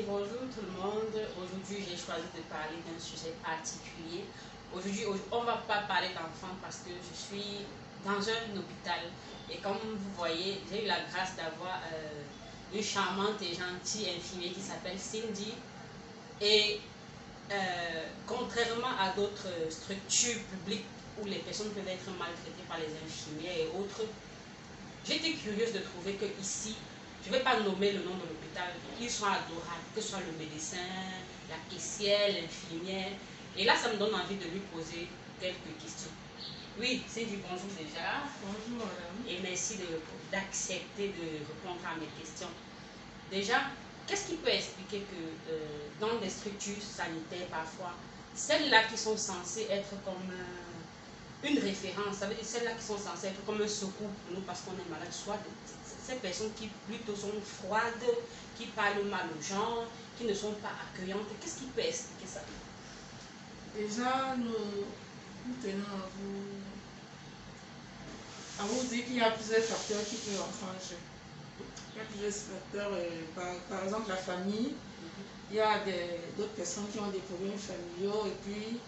Bonjour tout le monde. Aujourd'hui, j'ai choisi de parler d'un sujet particulier. Aujourd'hui, on ne va pas parler d'enfants parce que je suis dans un hôpital. Et comme vous voyez, j'ai eu la grâce d'avoir une charmante et gentille infirmière qui s'appelle Cindy. Et contrairement à d'autres structures publiques où les personnes peuvent être maltraitées par les infirmières et autres, j'étais curieuse de trouver que ici, je ne vais pas nommer le nom de l'hôpital, ils sont adorables, que ce soit le médecin, la caissière, l'infirmière. Et là, ça me donne envie de lui poser quelques questions. Oui, c'est du bonjour déjà. Bonjour madame. Et merci d'accepter de répondre à mes questions. Déjà, qu'est-ce qui peut expliquer que dans des structures sanitaires, parfois, celles-là qui sont censées être comme une référence, ça veut dire celles-là qui sont censées être comme un secours pour nous parce qu'on est malade, soit ces personnes qui plutôt sont froides, qui parlent mal aux gens, qui ne sont pas accueillantes, qu'est-ce qui peut expliquer ça? Déjà, nous tenons à vous dire qu'il y a plusieurs facteurs qui peuvent entrer en jeu. Il y a plusieurs facteurs, par exemple la famille. Il y a d'autres personnes qui ont des problèmes familiaux et puis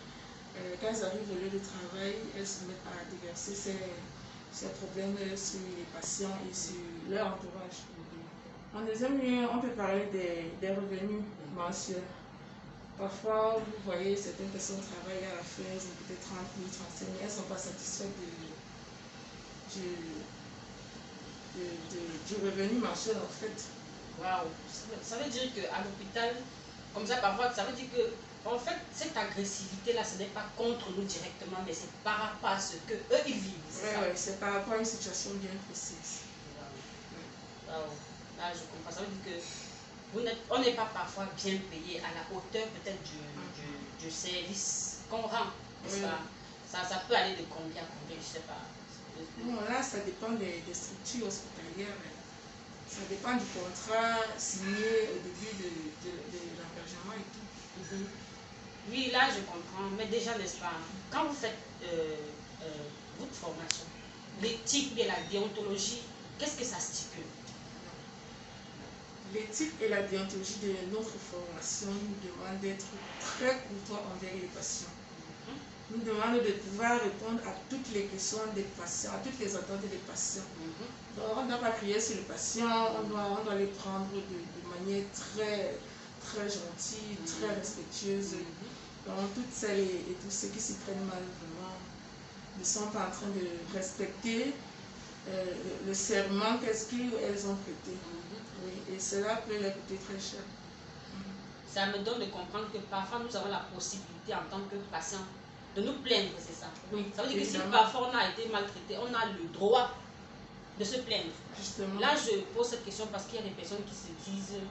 quand elles arrivent au lieu de travail, elles se mettent à déverser ces problèmes sur les patients et sur leur entourage. En deuxième lieu, on peut parler des revenus mensuels. Parfois, vous voyez, certaines personnes travaillent à la fin, elles ont peut-être 30 000, 35 000, elles ne sont pas satisfaites du revenu mensuel en fait. Waouh, ça veut dire qu'à l'hôpital, comme ça parfois, ça veut dire que en fait, cette agressivité-là, ce n'est pas contre nous directement, mais c'est par rapport à ce qu'eux, ils vivent. Oui, c'est par rapport à une situation bien précise. Wow. Là, je comprends. Ça veut dire que on n'est pas parfois bien payé à la hauteur peut-être du service qu'on rend. Oui. Ça peut aller de combien à combien, je ne sais pas. Bon, là, ça dépend des structures hospitalières. Ça dépend du contrat signé au début de l'engagement et tout. Oui, là, je comprends. Mais déjà, n'est-ce pas, quand vous faites votre formation, l'éthique et la déontologie, qu'est-ce que ça stipule? L'éthique et la déontologie de notre formation nous demandent d'être très courtois envers les patients. Nous demandons de pouvoir répondre à toutes les questions des patients, à toutes les attentes des patients. Donc, on ne doit pas crier sur le patient, on doit les prendre de manière très, très gentille, très respectueuse. Donc, toutes celles et tous ceux qui s'y prennent mal, vraiment, ne sont pas en train de respecter le serment qu'est-ce qu'elles ont prêté. Oui, et cela peut leur coûter très cher. Ça me donne de comprendre que parfois nous avons la possibilité en tant que patient de nous plaindre, c'est ça? Oui, ça veut dire que si parfois on a été maltraité, on a le droit de se plaindre. Justement. Là, je pose cette question parce qu'il y a des personnes qui se disent,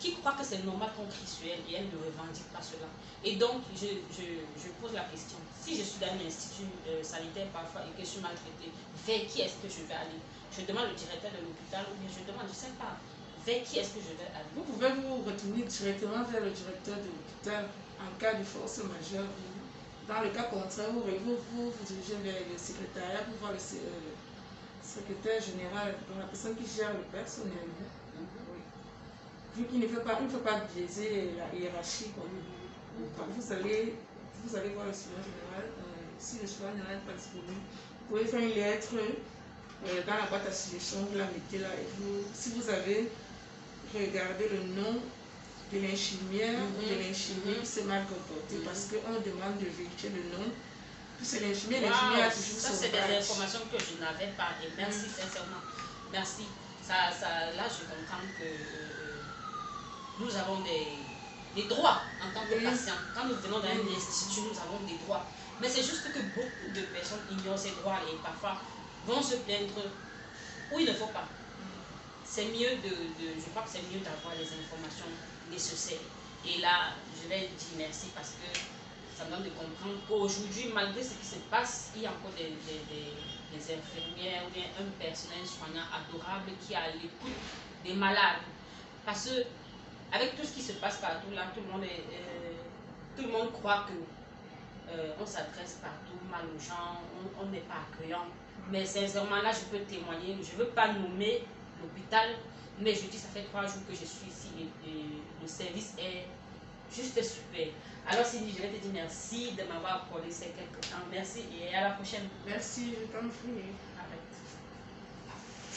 qui croient que c'est normal qu'on crie sur elles et elles ne revendiquent pas cela. Et donc, je pose la question, si je suis dans un institut sanitaire parfois et que je suis maltraitée, vers qui est-ce que je vais aller? Je demande au directeur de l'hôpital ou bien je demande, je ne sais pas, vers qui est-ce que je vais aller? Vous pouvez vous retourner directement vers le directeur de l'hôpital en cas de force majeure. Dans le cas contraire, vous dirigez vers le secrétariat pour voir le secrétaire général, donc la personne qui gère le personnel. Oui. Vu qu'il ne faut pas biaiser la hiérarchie, vous allez voir le surveillant général. Si le surveillant général n'est pas disponible, vous pouvez faire une lettre dans la boîte à suggestions, vous la mettez là et si vous avez regardé le nom de l'infirmière ou de l'infirmier qui s'est mal comporté parce qu'on demande de vérifier le nom. Puis c'est l'infirmier, l'infirmier a toujours son badge. Ça, c'est des informations que je n'avais pas et merci sincèrement. Merci. Là, je comprends que nous avons des droits en tant que patients. Quand nous venons dans un institut, nous avons des droits. Mais c'est juste que beaucoup de personnes ignorent ces droits et parfois vont se plaindre où il ne faut pas. C'est mieux je crois que c'est mieux d'avoir les informations nécessaires. Et là, je vais dire merci parce que ça me donne de comprendre qu'aujourd'hui, malgré ce qui se passe, il y a encore des infirmières ou bien un personnel soignant adorable qui est à l'écoute des malades. Parce que avec tout ce qui se passe partout là, tout le monde croit que on s'adresse partout mal aux gens, on n'est pas accueillant. Mais sincèrement, là, je peux témoigner, je ne veux pas nommer l'hôpital, Mais je dis, ça fait 3 jours que je suis ici et le service est juste super. Alors Cindy, je vais te dire merci de m'avoir accordé ces quelques temps. Merci et à la prochaine. Merci, je t'en prie. Arrête.